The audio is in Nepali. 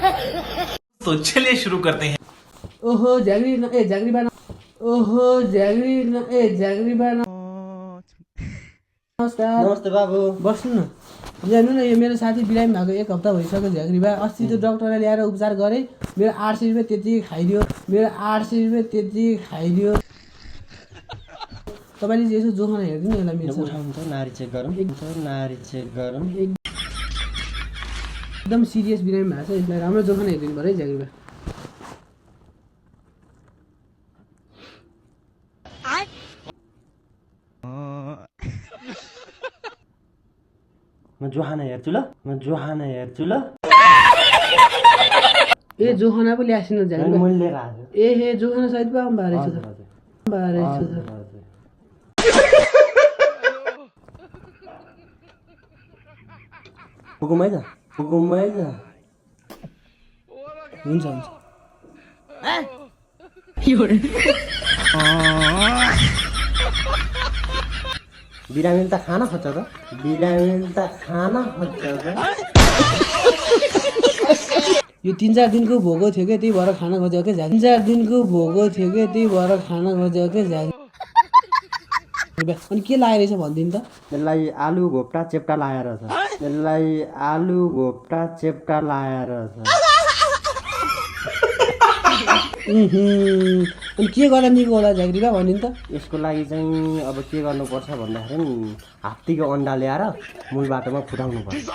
तो चलिए शुरू करते हैं। ओहो झ्याग्री ए झ्याग्री बाना ओहो झ्याग्री ए झ्याग्री बाना नमस्कार। नमस्ते बाबु। बस्नु न जानु न यो मेरो साथी बिरामी भएको 1 हप्ता भइसक्यो झ्याग्री बा। अस्ति त्यो डाक्टरले ल्याएर उपचार गरे मेरो 800 रुपैयाँ त्यति खाइदियो तपाईले यसो जोखना हेर्दिनु नि यसलाई मिल्छ उठाउनु त नारी चेक गरौँ एकदम सिरियस बिरामी भएको छ यसलाई राम्रो जोखना हेर्दिनु पर्यो है झ्याग्री बा। म जोहाना हेर्छु ल ए जोखना पो ल्यासिन झ्याग्री बा। मैले लिएर आएको ए हे जोखना सहित पो आउनु भएको रहेछ त पुगौँ है त हुन्छ बिरामीले त खाना खोज्छ त यो 3-4 दिनको भोगो थियो के त्यही भएर खाना खोजेको के झ्याग्री 3-4 दिनको भोगो थियो के त्यही भएर खाना खोजेको के झ्याग्री। अनि के लागेको रहेछ भनिदिनु त। यसलाई आलु घोप्टा चेप्टा लाएर छ अनि के गर्दा निको होला झ्याग्री बा भनिदिनु त। यसको लागि चाहिँ अब के गर्नुपर्छ भन्दाखेरि हात्तीको अन्डा ल्याएर मूल बाटोमा फुटाउनु पर्छ